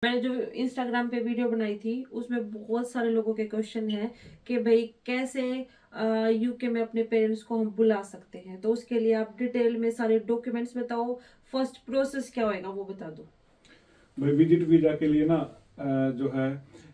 मैंने जो इंस्टाग्राम पे वीडियो बनाई थी उसमें बहुत सारे लोगों के क्वेश्चन है कि भाई कैसे यूके में अपने पेरेंट्स को हम बुला सकते हैं। तो उसके लिए आप डिटेल में सारे डॉक्यूमेंट्स बताओ, फर्स्ट प्रोसेस क्या होएगा वो बता दो। भाई विजिट वीजा के लिए ना जो है,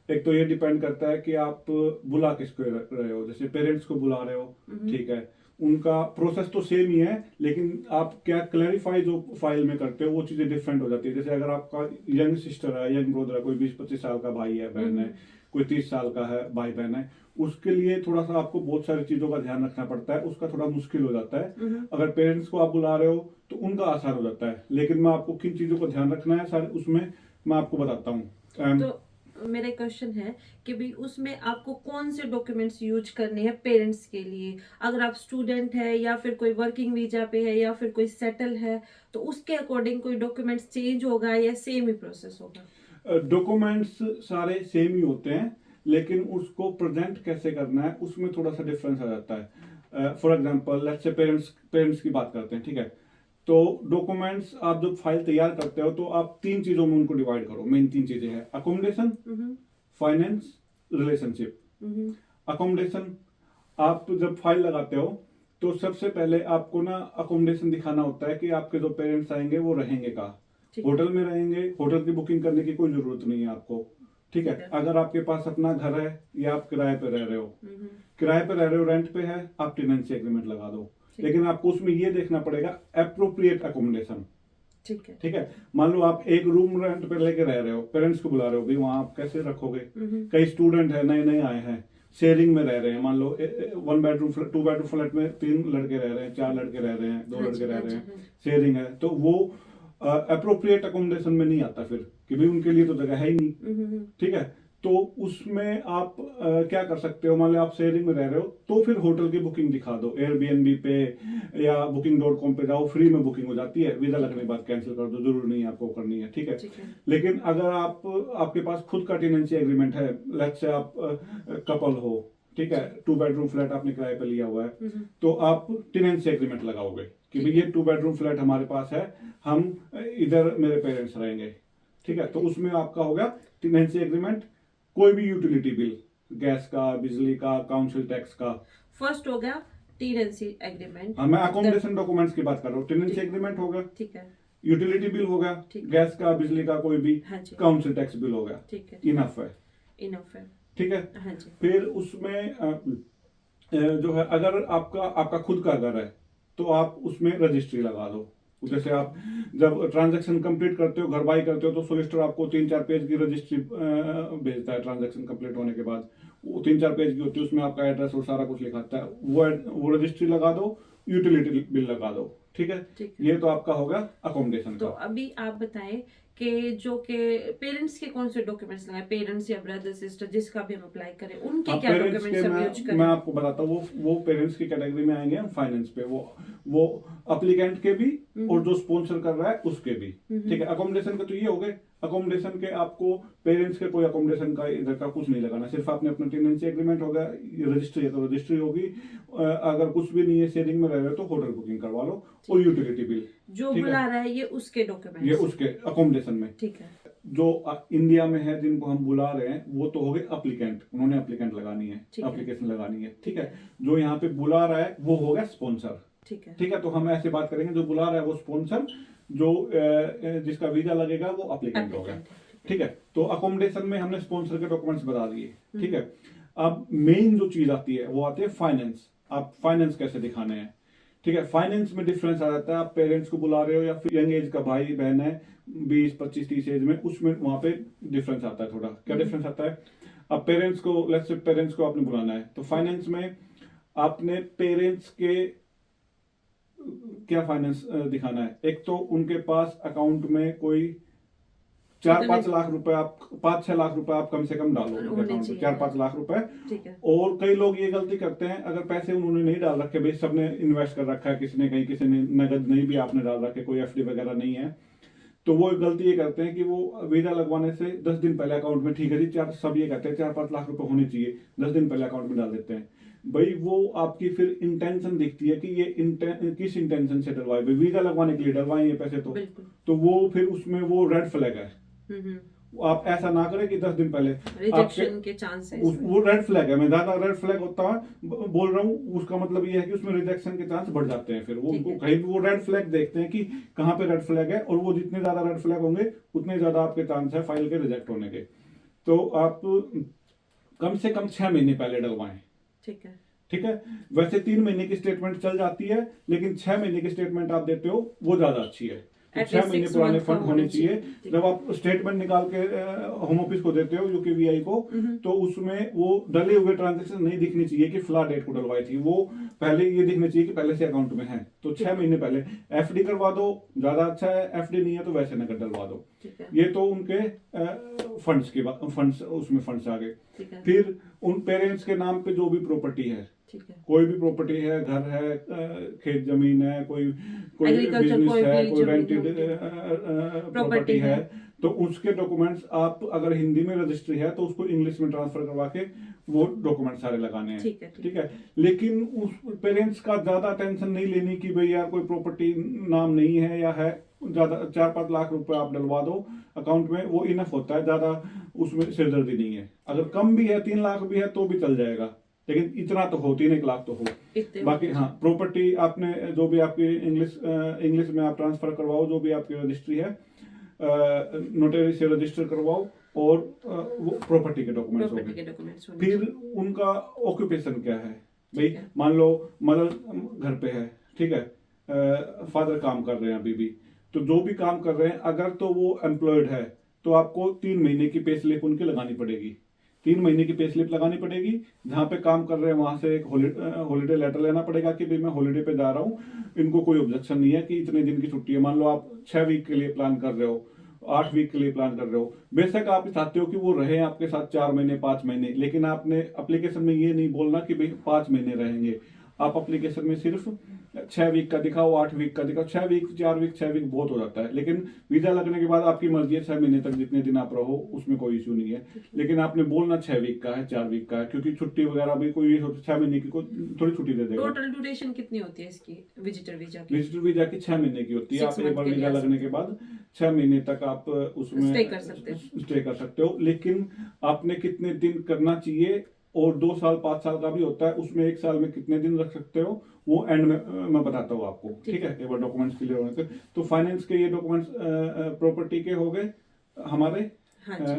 एक तो ये डिपेंड करता है कि आप बुला किसको रहे हो। जैसे पेरेंट्स को बुला रहे हो, ठीक है, उनका प्रोसेस तो सेम ही है, लेकिन आप क्या क्लैरिफाई जो फाइल में करते हो वो चीजें डिफरेंट हो जाती है। जैसे अगर आपका यंग सिस्टर है, यंग ब्रदर है, कोई 20-25 साल का भाई है, बहन है, कोई 30 साल का है भाई बहन है, उसके लिए थोड़ा सा आपको बहुत सारी चीजों का ध्यान रखना पड़ता है, उसका थोड़ा मुश्किल हो जाता है। अगर पेरेंट्स को आप बुला रहे हो तो उनका आसान हो जाता है। लेकिन मैं आपको किन चीजों का ध्यान रखना है सारे उसमें मैं आपको बताता हूँ। तो मेरा क्वेश्चन है कि भाई उसमें आपको कौन से डॉक्यूमेंट्स यूज करने हैं पेरेंट्स के लिए। अगर आप स्टूडेंट है या फिर कोई वर्किंग वीजा पे है या फिर कोई सेटल है तो उसके अकॉर्डिंग कोई डॉक्यूमेंट्स चेंज होगा या सेम ही प्रोसेस होगा। डॉक्यूमेंट्स सारे सेम ही होते हैं, लेकिन उसको प्रेजेंट कैसे करना है उसमें थोड़ा सा डिफरेंस आ जाता है। For example let's say parents parents की बात करते हैं, ठीक है। तो डॉक्यूमेंट्स आप जब फाइल तैयार करते हो तो आप 3 चीजों में उनको डिवाइड करो। मेन 3 चीजें हैं: अकोमोडेशन, फाइनेंस, रिलेशनशिप। अकोमोडेशन, आप जब फाइल लगाते हो तो सबसे पहले आपको ना अकोमोडेशन दिखाना होता है कि आपके जो पेरेंट्स आएंगे वो रहेंगे कहाँ। होटल में रहेंगे, होटल की बुकिंग करने की कोई जरूरत नहीं है आपको, ठीक है। अगर आपके पास अपना घर है या आप किराए पे रह रहे हो, किराए पे रह रहे हो, रेंट पे है, आप टेनेंसी एग्रीमेंट लगा दो। लेकिन आपको उसमें ये देखना पड़ेगा अप्रोप्रिएट अकोमोडेशन, ठीक है। मान लो आप एक रूम रेंट पे लेके रह रहे हो, पेरेंट्स को बुला रहे हो, भाई वहां आप कैसे रखोगे। कई स्टूडेंट है, नए नए आए हैं, शेयरिंग में रह रहे हैं। मान लो 1 बेडरूम 2 बेडरूम फ्लैट में 3 लड़के रह रहे हैं, 4 लड़के रह रहे हैं, 2 लड़के रह रहे हैं, शेयरिंग है, तो वो अप्रोप्रिएट अकोमोडेशन में नहीं आता फिर, कि भाई उनके लिए तो जगह है ही नहीं, ठीक है। तो उसमें आप क्या कर सकते हो, मान लो आप शेयरिंग में रह रहे हो तो फिर होटल की बुकिंग दिखा दो, एयरबीएनबी पे या booking.com पे जाओ, फ्री में बुकिंग हो जाती है, वीजा लगने के बाद कैंसिल कर दो, जरूर नहीं आपको करनी है, ठीक है। लेकिन अगर आपके पास खुद का टेनेंसी एग्रीमेंट है, लेट्स से आप कपल हो, ठीक है, 2 बेडरूम फ्लैट आपने किराए पे लिया हुआ है, तो आप टेनेंसी एग्रीमेंट लगाओगे कि भाई ये 2 बेडरूम फ्लैट हमारे पास है, हम इधर मेरे पेरेंट्स रहेंगे, ठीक है। तो उसमें आपका होगा टेनेंसी एग्रीमेंट। कोई भी यूटिलिटी बिल, गैस का, बिजली का, काउंसिल टैक्स का। फर्स्ट हो गया टेनेंसी एग्रीमेंट। हाँ, मैं अकोमोडेशन डॉक्यूमेंट्स की बात कर रहा हूँ। टेनेंसी एग्रीमेंट होगा, ठीक है, यूटिलिटी बिल होगा, गैस का, बिजली का कोई भी, हाँ काउंसिल टैक्स बिल होगा, ठीक है, इनफ है, इनफ है, ठीक है। हाँ जी। फिर उसमें जो है, अगर आपका आपका खुद का घर है तो आप उसमें रजिस्ट्री लगा दो। जैसे आप जब ट्रांजैक्शन कंप्लीट करते हो, घर बाई करते हो, तो सोलिसिटर आपको 3-4 पेज की रजिस्ट्री भेजता है ट्रांजैक्शन कंप्लीट होने के बाद। वो 3-4 पेज की होती है, उसमें आपका एड्रेस और सारा कुछ लिखाता है। वो रजिस्ट्री लगा दो, यूटिलिटी बिल लगा दो, ठीक है। ये तो आपका होगा अकोमोडेशन तो का। अभी आप बताएं कि जो के पेरेंट्स के कौन से डॉक्यूमेंट्स लगाए, पेरेंट्स या ब्रदर सिस्टर जिसका भी हम अप्लाई करें उनके हाँ, क्या पेरेंट्स के डॉक्यूमेंट्स हम यूज करें। मैं आपको बताता हूँ, वो पेरेंट्स की कैटेगरी में आएंगे हम फाइनेंस पे। वो अप्लीकेंट के भी और जो स्पॉन्सर कर रहा है उसके भी, ठीक है। अकोमोडेशन के तो ये हो गए। अकोमोडेशन के आपको पेरेंट्स के कोई अकोमोडेशन का इधर का कुछ नहीं लगाना, सिर्फ आपने अपना टेनेंसी एग्रीमेंट होगा, रजिस्ट्री है तो रजिस्ट्री होगी। अगर कुछ भी नहीं है, शेयरिंग में रह रहे हो तो होटल बुकिंग करवा लो, और यूटिलिटी बिल जो बुला रहा है ये उसके डॉक्यूमेंट्स, ये उसके अकोमोडेशन में, ठीक है। जो इंडिया में है जिनको हम बुला रहे हैं वो तो हो गए अप्लीकेंट, उन्होंने अप्लीकेंट लगानी है, एप्लीकेशन लगानी है, ठीक है। जो यहाँ पे बुला रहा है वो हो गया स्पॉन्सर, ठीक है, ठीक है। तो हम ऐसे बात करेंगे, जो बुला रहा है वो स्पॉन्सर, जो जिसका वीजा लगेगा वो अप्लीकेंट हो गया, ठीक है। तो अकोमोडेशन में हमने स्पॉन्सर के डॉक्यूमेंट्स बता दिए, ठीक है। अब मेन जो चीज आती है वो आती है फाइनेंस। आप फाइनेंस कैसे दिखाने हैं, ठीक है। फाइनेंस में डिफरेंस आ जाता है, आप पेरेंट्स को बुला रहे हो या फिर यंग एज का भाई बहन है 20-25-30 एज में, उसमें वहां पे डिफरेंस आता है थोड़ा। क्या डिफरेंस आता है, अब पेरेंट्स को, लेट्स से पेरेंट्स को आपने बुलाना है तो फाइनेंस में आपने पेरेंट्स के क्या फाइनेंस दिखाना है। एक तो उनके पास अकाउंट में कोई 4-5 लाख रुपए, आप 5-6 लाख रुपए आप कम से कम डालो उनके अकाउंट में, 4-5 लाख रुपए, ठीक है। और कई लोग ये गलती करते हैं, अगर पैसे उन्होंने नहीं डाल रखे, भाई सबने इन्वेस्ट कर रखा है, किसी ने कहीं, किसी ने नगद नहीं भी आपने डाल रखे, कोई एफडी वगैरह नहीं है, तो वो गलती ये करते हैं कि वो वीजा लगवाने से 10 दिन पहले अकाउंट में, ठीक है जी, सब ये कहते हैं 4-5 लाख रुपए होने चाहिए, 10 दिन पहले अकाउंट में डाल देते हैं। भाई वो आपकी फिर इंटेंशन दिखती है कि ये किस इंटेंशन से डलवाए, वीजा लगवाने के लिए डलवाए ये पैसे, तो वो फिर उसमें वो रेड फ्लैग है, आप ऐसा ना करें कि 10 दिन पहले रिजेक्शन के चांसेस वो रेड फ्लैग है। मैं ज्यादा रेड फ्लैग होता है बोल रहा हूँ, उसका मतलब ये है कि उसमें रिजेक्शन के चांस बढ़ जाते हैं। फिर वो ठीक उनको है। कहीं भी वो रेड फ्लैग देखते हैं कि कहाँ पे रेड फ्लैग है, और वो जितने ज्यादा रेड फ्लैग होंगे उतने ज्यादा आपके चांस है फाइल के रिजेक्ट होने के। तो आप कम से कम 6 महीने पहले डलवाएं। ठीक है। ठीक है। वैसे 3 महीने की स्टेटमेंट चल जाती है, लेकिन 6 महीने की स्टेटमेंट आप देते हो वो ज्यादा अच्छी है। तो At 6 least महीने 6 पुराने month का फंड होने होना चाहिए। चाहिए। जब आप स्टेटमेंट निकाल के होम ऑफिस को देते हो यूकेवीआई को, तो उसमें वो डले हुए ट्रांजेक्शन नहीं दिखनी चाहिए कि फ्ला डेट को डलवाई थी, वो पहले ये दिखनी चाहिए कि पहले से अकाउंट में है। तो 6 महीने पहले एफडी करवा दो, ज्यादा अच्छा है। एफडी नहीं है तो वैसे नकद डलवा दो। ठीक है। ये तो उनके फंड्स के फंड्स, उसमें फंड्स आ गए। ठीक है। फिर उन पेरेंट्स के नाम पे जो भी प्रॉपर्टी है, ठीक है। कोई भी प्रॉपर्टी है, घर है, खेत जमीन है, कोई कोई Agriculture बिजनेस कोई है, भी कोई जमीन रेंटेड होगी, प्रॉपर्टी है, है। तो उसके डॉक्यूमेंट्स आप अगर हिंदी में रजिस्ट्री है तो उसको इंग्लिश में ट्रांसफर करवा के वो डॉक्यूमेंट सारे लगाने हैं। ठीक है। ठीक है। लेकिन उस पेरेंट्स का ज्यादा टेंशन नहीं लेनी कि भाई यार कोई प्रॉपर्टी नाम नहीं है या है, ज्यादा 4-5 लाख रुपए आप डलवा दो अकाउंट में, वो इनफ होता है, ज्यादा उसमें सिरदर्दी नहीं है। अगर कम भी है, 3 लाख भी है तो भी चल जाएगा, लेकिन इतना तो हो, 3 लाख तो हो। इतने बाकी हाँ, प्रॉपर्टी आपने जो भी आपकी इंग्लिश में आप ट्रांसफर करवाओ, जो भी आपकी रजिस्ट्री है नोटरी से रजिस्टर करवाओ, और वो प्रॉपर्टी के डॉक्यूमेंट्स हो प्रॉपर्टी के गए। डॉक्यूमेंट्स होने फिर चाहिए। उनका ऑक्यूपेशन क्या है भाई, ठीक है। मान लो मदर घर पे है, ठीक है, फादर काम कर रहे हैं अभी भी, तो जो भी काम कर रहे हैं अगर तो वो एम्प्लॉयड है तो आपको 3 महीने की पे स्लिप उनकी लगानी पड़ेगी। 3 महीने की पे स्लिप लगानी पड़ेगी। जहां पे काम कर रहे हैं वहां से एक हॉलीडे लेटर लेना पड़ेगा कि भाई मैं हॉलीडे पे जा रहा हूँ, इनको कोई ऑब्जेक्शन नहीं है कि इतने दिन की छुट्टी है। मान लो आप 6 वीक के लिए प्लान कर रहे हो, 8 वीक के लिए प्लान कर रहे हो, बेशक आप चाहते हो कि वो रहे आपके साथ 4 महीने 5 महीने, लेकिन आपने एप्लीकेशन में ये नहीं बोलना कि भाई 5 महीने रहेंगे। आप एप्लीकेशन में सिर्फ 6 वीक का दिखाओ, 8 वीक का दिखाओ। 6 वीक, 4 वीक, 6 वीक बहुत हो जाता है, लेकिन वीजा लगने के बाद आपकी मर्जी है, 6 महीने तक जितने दिन आप रहो उसमें कोई इशू नहीं है। लेकिन आपने बोलना 6 वीक का है, 4 वीक का है, क्योंकि छुट्टी वगैरह भी कोई 6 महीने की कोई थोड़ी छुट्टी दे देगा। टोटल ड्यूरेशन कितनी होती है इसकी विजिटर वीजा की? विजिटर वीजा की 6 महीने की होती है। 6 आप एक बार month के वीजा लिए आ लगने सकते के बाद 6 महीने तक आप उसमें Stay कर सकते हो। स्टे कर सकते हो। लेकिन आपने कितने दिन करना चाहिए, और 2 साल 5 साल का भी होता है, उसमें 1 साल में कितने दिन रख सकते हो, वो एंड में मैं बताता हूँ आपको। ठीक है, एक बार डॉक्यूमेंट्स क्लियर होने तक। तो फाइनेंस के ये डॉक्यूमेंट्स प्रॉपर्टी के हो गए हमारे। हाँ जी।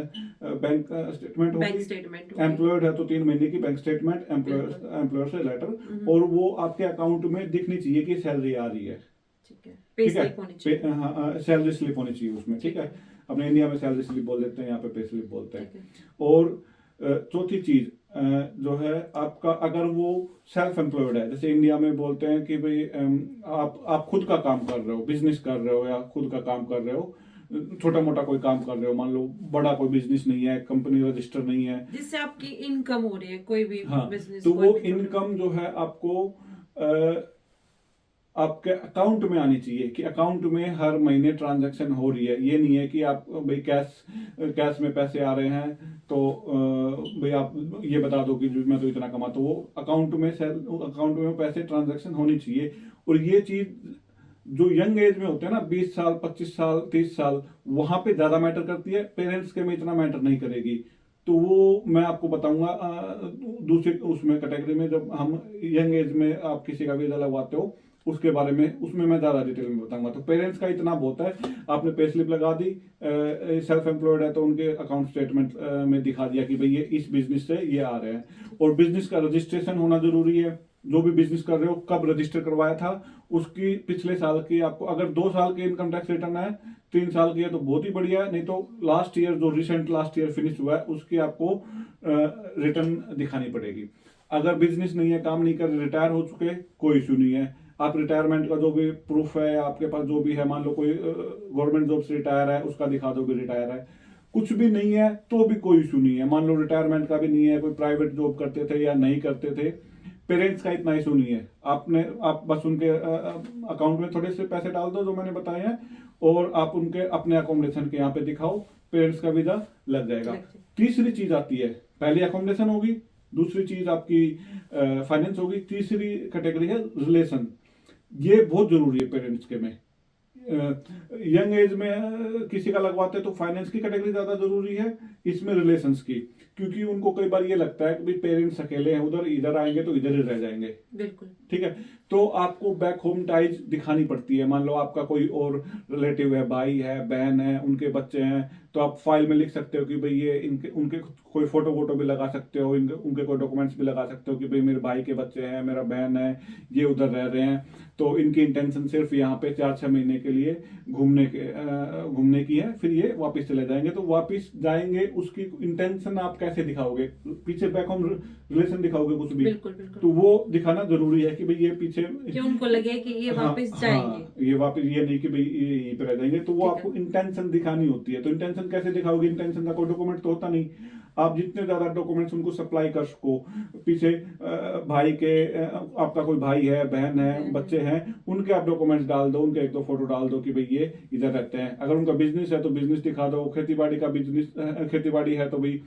बैंक स्टेटमेंट बैंक होगी, स्टेटमेंट होगी। एम्प्लॉयड है तो 3 महीने की बैंक स्टेटमेंट, बिल्कुल। एम्प्लॉयर से लेटर, और वो आपके अकाउंट में दिखनी चाहिए कि सैलरी आ रही है। ठीक है। पे ठीक है, स्लिप होनी चाहिए। हाँ, सैलरी स्लिप होनी चाहिए उसमें। ठीक है, अपने इंडिया में सैलरी स्लिप बोल देते हैं, यहाँ पे पे स्लिप बोलते ठीक हैं। है। और चौथी चीज जो है आपका, अगर वो सेल्फ एम्प्लॉयड है, जैसे इंडिया में बोलते हैं कि भाई आप खुद का काम कर रहे हो, बिजनेस कर रहे हो, या खुद का काम कर रहे हो, छोटा मोटा कोई काम कर रहे हो, मान लो बड़ा कोई बिजनेस नहीं है, कंपनी रजिस्टर नहीं है, जिससे आपकी इनकम हो रही है, कोई भी हाँ, बिजनेस, तो कोई वो भी इनकम जो है आपको आपके अकाउंट में आनी चाहिए, कि अकाउंट में हर महीने ट्रांजैक्शन हो रही है। ये नहीं है कि आप भाई कैश में पैसे आ रहे हैं तो भाई आप ये बता दो कि मैं तो इतना कमाता हूँ। वो अकाउंट में पैसे ट्रांजैक्शन होनी चाहिए। और ये चीज जो यंग एज में होते हैं ना, 20 साल 25 साल 30 साल, वहां पे ज्यादा मैटर करती है, पेरेंट्स के में इतना मैटर नहीं करेगी। तो वो मैं आपको बताऊंगा दूसरे उसमें कैटेगरी में, जब हम यंग एज में आप किसी का वीजा लगवाते हो उसके बारे में, उसमें मैं ज्यादा डिटेल में बताऊंगा। तो पेरेंट्स का इतना बहुत है, आपने पे स्लिप लगा दी, सेल्फ एम्प्लॉयड है तो उनके अकाउंट स्टेटमेंट में दिखा दिया कि भाई ये इस बिजनेस से ये आ रहे हैं। और बिजनेस का रजिस्ट्रेशन होना जरूरी है। जो भी बिजनेस कर रहे हो कब रजिस्टर करवाया था, उसकी पिछले साल की आपको, अगर 2 साल की इनकम टैक्स रिटर्न है, 3 साल की है तो बहुत ही बढ़िया है, नहीं तो लास्ट ईयर जो रिसेंट लास्ट ईयर फिनिश हुआ है उसकी आपको रिटर्न दिखानी पड़ेगी। अगर बिजनेस नहीं है, काम नहीं कर, रिटायर हो चुके, कोई इशू नहीं है। आप रिटायरमेंट का जो भी प्रूफ है आपके पास, जो भी है, मान लो कोई गवर्नमेंट जॉब से रिटायर है, उसका दिखा दो भी रिटायर है। कुछ भी नहीं है तो भी कोई इशू नहीं है। मान लो रिटायरमेंट का भी नहीं है, कोई प्राइवेट जॉब करते थे या नहीं करते थे, पेरेंट्स का इतना इशू नहीं है। आप बस उनके अकाउंट में थोड़े से पैसे डाल दो जो मैंने बताए हैं, और आप उनके अपने अकोमोडेशन के यहाँ पे दिखाओ, पेरेंट्स का वीजा लग जाएगा। तीसरी चीज आती है, पहली अकोमोडेशन होगी, दूसरी चीज आपकी फाइनेंस होगी, तीसरी कैटेगरी है रिलेशन। ये बहुत जरूरी है पेरेंट्स के में। यंग एज में किसी का लगवाते हैं तो फाइनेंस की कैटेगरी ज्यादा जरूरी है, इसमें रिलेशंस की, क्योंकि उनको कई बार ये लगता है कि भाई पेरेंट्स अकेले हैं उधर, इधर आएंगे तो इधर ही रह जाएंगे। बिल्कुल। ठीक है, तो आपको बैक होम टाइज दिखानी पड़ती है। मान लो आपका कोई और रिलेटिव है, भाई है, बहन है, उनके बच्चे हैं, तो आप फाइल में लिख सकते हो कि भाई ये इनके उनके कोई फोटो वोटो भी लगा सकते हो, उनके कोई डॉक्यूमेंट्स भी लगा सकते हो कि भाई मेरे भाई के बच्चे हैं, मेरा बहन है, ये उधर रह रहे हैं, तो इनकी इंटेंशन सिर्फ यहाँ पे 4-6 महीने के लिए घूमने की है, फिर ये वापस चले जाएंगे। तो वापस जाएंगे उसकी इंटेंशन आप कैसे दिखाओगे? पीछे बैक होम रिलेशन दिखाओगे कुछ भी? बिल्कुल बिल्कुल। तो वो दिखाना जरूरी है कि भाई ये पीछे, कि उनको लगे कि ये वापस जाएंगे। ये वापस, ये नहीं कि भाई ये यहीं पे रह जाएंगे। तो वो ठीक है। आपको इंटेंशन दिखानी होती है। तो इंटेंशन कैसे दिखाओगे? इंटेंशन का कोई डॉक्यूमेंट तो होता नहीं। आप जितने ज्यादा डॉक्यूमेंट्स उनको सप्लाई कर सको, पीछे भाई के, आपका कोई भाई है, बहन है, बच्चे हैं, उनके आप डॉक्यूमेंट्स डाल दो, उनके 1-2 फोटो डाल दो कि भाई ये इधर रहते हैं। अगर उनका बिजनेस है तो बिजनेस दिखा दो, खेती बाड़ी का बिजनेस, खेती बाड़ी है तो भाई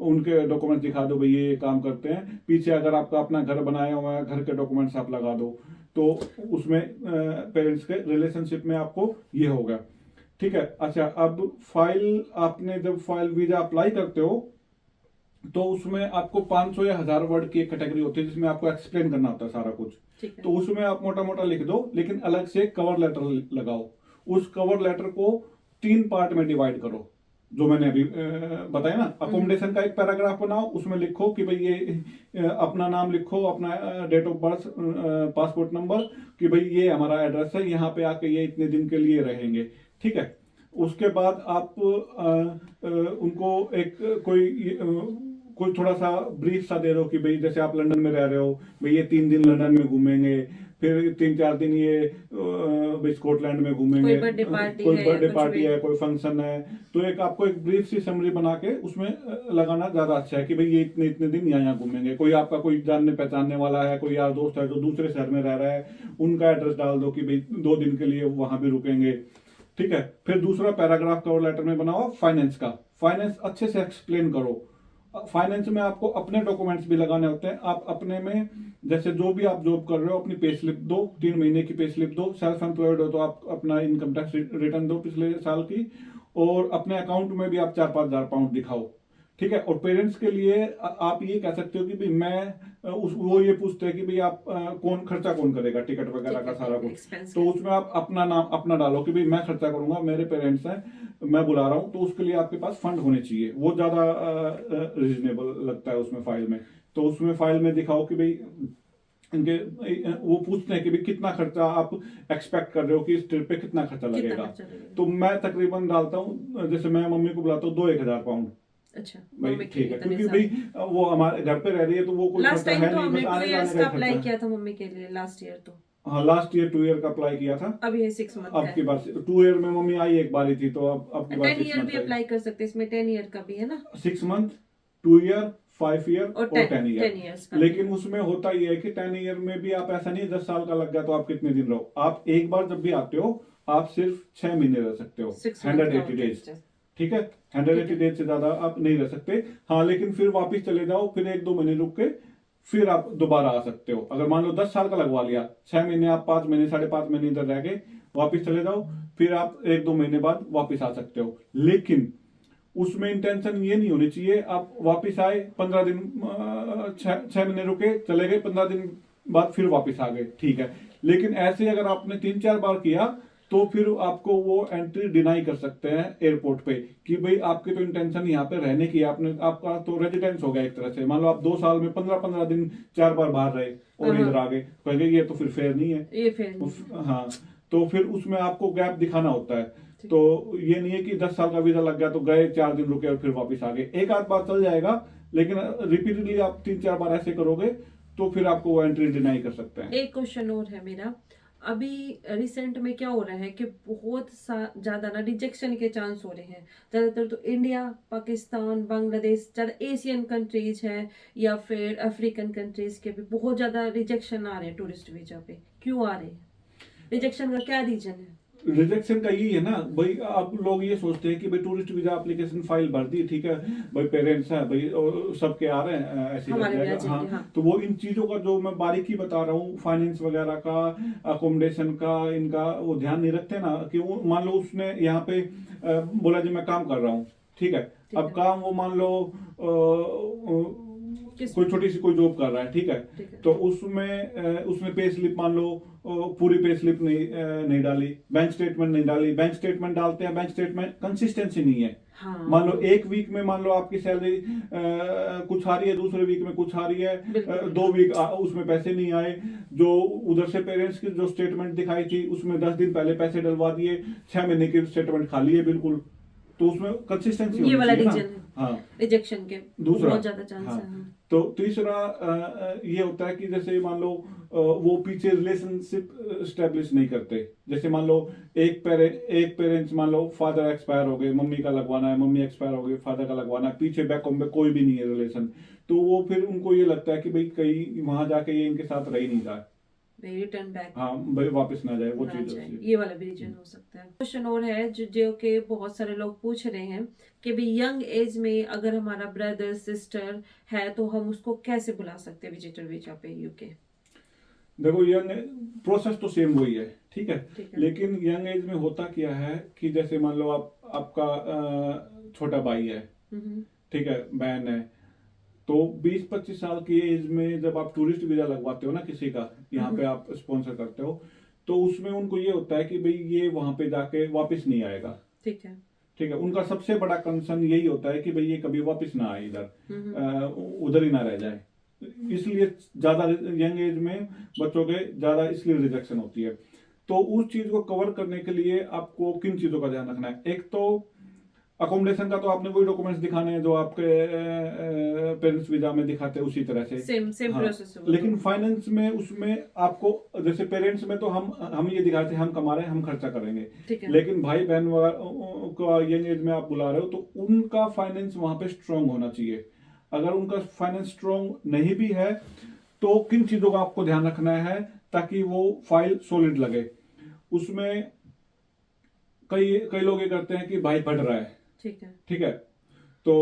उनके डॉक्यूमेंट्स दिखा दो, भाई ये काम करते हैं। पीछे अगर आपका अपना घर बनाया हुआ है, घर के डॉक्यूमेंट्स आप लगा दो, तो उसमें पेरेंट्स के रिलेशनशिप में आपको ये होगा। ठीक है। अच्छा, अब फाइल, आपने जब फाइल वीजा अप्लाई करते हो तो उसमें आपको 500 या 1000 वर्ड की एक कैटेगरी होती है जिसमें आपको एक्सप्लेन करना होता है सारा कुछ। ठीक है। तो उसमें आप मोटा मोटा लिख दो, लेकिन अलग से कवर लेटर लगाओ। उस कवर लेटर को 3 पार्ट में डिवाइड करो, जो मैंने अभी बताया ना। अकोमोडेशन का एक पैराग्राफ बनाओ, उसमें लिखो कि भाई ये अपना नाम लिखो, अपना date of birth, passport number, कि भाई ये हमारा एड्रेस है, यहाँ पे आके ये इतने दिन के लिए रहेंगे। ठीक है। उसके बाद आप उनको एक कोई थोड़ा सा ब्रीफ सा दे दो कि भाई जैसे आप लंदन में रह रहे हो, भाई ये 3 दिन लंदन में घूमेंगे, फिर 3-4 दिन ये भाई स्कॉटलैंड में घूमेंगे, कोई बर्थडे पार्टी कोई है, बर्थडे कुछ पार्टी भी। है, कोई फंक्शन है। तो एक आपको एक ब्रीफ सी समरी बना के उसमें लगाना ज्यादा अच्छा है कि भाई ये इतने इतने दिन यहाँ घूमेंगे। कोई आपका कोई जानने पहचानने वाला है, कोई यार दोस्त है जो दूसरे शहर में रह रहा है, उनका एड्रेस डाल दो कि भाई 2 दिन के लिए वहां भी रुकेंगे। ठीक है। फिर दूसरा पैराग्राफ कवर लेटर में बनाओ फाइनेंस का। फाइनेंस अच्छे से एक्सप्लेन करो। फाइनेंस में आपको अपने डॉक्यूमेंट्स भी लगाने होते हैं। आप अपने में, जैसे जो भी आप जॉब कर रहे हो, अपनी पे स्लिप दो, 3 महीने की पे स्लिप दो। सेल्फ एम्प्लॉयड हो तो आप अपना इनकम टैक्स रिटर्न दो पिछले साल की, और अपने अकाउंट में भी आप 4-5 हजार पाउंड दिखाओ। ठीक है। और पेरेंट्स के लिए आप ये कह सकते हो कि भाई वो ये पूछते हैं कि भाई आप खर्चा कौन करेगा, टिकट वगैरह का सारा कुछ। एक्सपेंस तो उसमें आप अपना नाम अपना डालो कि भाई मैं खर्चा करूंगा, मेरे पेरेंट्स हैं, मैं बुला रहा हूं, तो उसके लिए आपके पास फंड होने चाहिए। वो ज्यादा रीजनेबल लगता है उसमें फाइल में। तो उसमें फाइल में दिखाओ कि भाई इनके, वो पूछते हैं कि भाई कितना खर्चा आप एक्सपेक्ट कर रहे हो कि इस ट्रिप पे कितना खर्चा लगेगा। तो मैं तकरीबन डालता हूँ, जैसे मैं मम्मी को बुलाता हूँ 2-1 हजार पाउंड। अच्छा, भाई मम्मी के ठीक लिए है, इतने क्योंकि सारे। भाई वो हमारे घर पे रह रही है तो वो कोई लास्ट खर्चा टाइम है तो नहीं, हमने बस 2 आने इयर्स जाने का का अप्लाई खर्चा। किया था मम्मी के लिए, लास्ट ईयर तो। हाँ, लास्ट ईयर 2 ईयर का अप्लाई किया था। अभी है 6 मंथ अब का की है। बार 2 ईयर में मम्मी आई एक बारी थी, तो अब की बार 10 6 ईयर मंथ भी अप्लाई कर सकते हैं इसमें, 10 ईयर का भी है ना। 6 मंथ, 2 ईयर, 5 ईयर और और 10 ईयर। 10 ईयर्स का। लेकिन उसमें होता ये है कि 10 ईयर में भी आप, ऐसा नहीं 10 साल का लग गया तो आप कितने दिन रहो। आप एक बार जब भी आते हो, आप सिर्फ 6 महीने रह सकते हो, 6 मंथ 180 डेज। ठीक है। 180 डेज से ज्यादा आप नहीं रह सकते। हाँ, लेकिन फिर वापस चले जाओ, फिर 1-2 महीने रुक के फिर आप दोबारा आ सकते हो। अगर मान लो 10 साल का लगवा लिया, 6 महीने आप 5 महीने 5.5 महीने इधर रह गए, वापस चले जाओ, फिर आप 1-2 महीने बाद वापस आ सकते हो। लेकिन उसमें इंटेंशन ये नहीं होनी चाहिए आप वापस आए, 15 दिन 6 महीने रुके, चले गए, 15 दिन बाद फिर वापस आ गए, ठीक है। लेकिन ऐसे अगर आपने 3-4 बार किया तो फिर आपको वो एंट्री डिनाई कर सकते हैं एयरपोर्ट पे कि भाई आपकी तो इंटेंशन यहाँ पे रहने की, आपने, आपका तो रेजिडेंस हो गया एक तरह से। मान लो आप 2 साल में 15-15 दिन 4 बार बाहर रहे और इधर आ गए, कहेंगे ये तो फिर फेयर नहीं है, ये फेयर नहीं है। हाँ। तो फिर उसमें आपको गैप दिखाना होता है। तो ये नहीं है कि 10 साल का वीजा लग गया तो गए, 4 दिन रुके और फिर वापस आ गए। एक आध बार चल जाएगा, लेकिन रिपीटेडली आप 3-4 बार ऐसे करोगे तो फिर आपको वो एंट्री डिनाई कर सकते हैं। एक क्वेश्चन और है मेरा। अभी रिसेंट में क्या हो रहा है कि बहुत ज्यादा ना रिजेक्शन के चांस हो रहे हैं। ज्यादातर तो इंडिया, पाकिस्तान, बांग्लादेश, ज्यादा एशियन कंट्रीज है या फिर अफ्रीकन कंट्रीज के भी बहुत ज्यादा रिजेक्शन आ रहे हैं टूरिस्ट वीजा पे। क्यों आ रहे हैं? रिजेक्शन का क्या रीजन है? रिजेक्शन का यही है ना भाई, आप लोग ये सोचते हैं कि भाई टूरिस्ट वीजा एप्लीकेशन फाइल भर दी, ठीक है भाई, पेरेंट्स है भाई और सबके आ रहे हैं, ऐसे ही लग हमारे भी आ जाएगा। जाएंगे, हाँ, हाँ। तो वो इन चीजों का जो मैं बारीकी बता रहा हूँ, फाइनेंस वगैरह का, अकोमोडेशन का, इनका वो ध्यान नहीं रखते ना, कि वो मान लो उसने यहाँ पे बोला जी मैं काम कर रहा हूँ, ठीक है, ठीक अब है। काम वो मान लो किस कोई छोटी सी कोई जॉब कर रहा है, ठीक है, ठीक है। तो उसने पे स्लिप मान लो पूरी पे स्लिप नहीं डाली, बैंक स्टेटमेंट नहीं डाली, बैंक स्टेटमेंट डालते हैं, बैंक स्टेटमेंट कंसिस्टेंसी नहीं है। हाँ मान लो एक वीक में मान लो आपकी सैलरी कुछ आ रही है, दूसरे वीक में कुछ आ रही है, बिल्कुल। 2 वीक उसमें पैसे नहीं आए, जो उधर से पेरेंट्स की जो स्टेटमेंट दिखाई थी उसमें 10 दिन पहले पैसे डलवा दिए, 6 महीने की स्टेटमेंट खाली है बिल्कुल, तो उसमें कंसिस्टेंसी ये होनी वाला चाहिए ना। रीजन है, हाँ, रिजेक्शन के दूसरा, बहुत ज्यादा चांस हाँ, है, हाँ। तो तीसरा ये होता है कि जैसे मान लो वो पीछे रिलेशनशिप स्टेब्लिश नहीं करते, जैसे मान लो एक पेरेंट्स मान लो फादर एक्सपायर हो गए, मम्मी का लगवाना है, मम्मी एक्सपायर हो गई, फादर का लगवाना है, पीछे बैक में कोई भी नहीं है रिलेशन, तो वो फिर उनको ये लगता है कि भाई कहीं वहां जाके ये इनके साथ रह ही नहीं रहा, रिटर्न बैक हाँ भाई वापस ना जाए, वो ना चीज जाए, होती है। ये वाला भी रीजन हो सकता है। क्वेश्चन और है जो कि बहुत सारे लोग पूछ रहे हैं कि भी यंग एज में अगर हमारा ब्रदर सिस्टर है तो हम उसको कैसे बुला सकते हैं विजिटर वीजा पे यूके। देखो यंग प्रोसेस तो सेम वही है, ठीक है, ठीक है। लेकिन यंग एज में होता क्या है कि जैसे मान लो आपका छोटा भाई है, हम्म। ठीक है, बहन है, तो 20-25 साल की एज में जब आप टूरिस्ट वीजा लगवाते हो ना किसी का, यहाँ पे आप स्पॉन्सर करते हो, तो उसमें उनको ये होता है कि भाई ये वहां पे जाके वापस नहीं आएगा, ठीक है। ठीक है, उनका सबसे बड़ा कंसर्न यही होता है कि भाई ये कभी वापस ना आए इधर, उधर ही ना रह जाए, इसलिए ज्यादा यंग एज में बच्चों के ज्यादा इसलिए रिजेक्शन होती है। तो उस चीज को कवर करने के लिए आपको किन चीजों का ध्यान रखना है, एक तो अकोमोडेशन का तो आपने वही डॉक्यूमेंट्स दिखाने हैं जो आपके पेरेंट्स वीजा में दिखाते हैं उसी तरह से, सेम सेम हाँ, प्रोसेस होगा। लेकिन फाइनेंस में उसमें आपको जैसे पेरेंट्स में तो हम ये दिखाते हैं हम कमा रहे हैं हम खर्चा करेंगे, ठीक है। लेकिन भाई बहन का यंग एज में आप बुला रहे हो तो उनका फाइनेंस वहां पे स्ट्रांग होना चाहिए। अगर उनका फाइनेंस स्ट्रांग नहीं भी है तो किन चीजों का आपको ध्यान रखना है ताकि वो फाइल सॉलिड लगे। उसमें कई कई लोग ये करते हैं कि भाई पढ़ रहा है, ठीक है। ठीक है, तो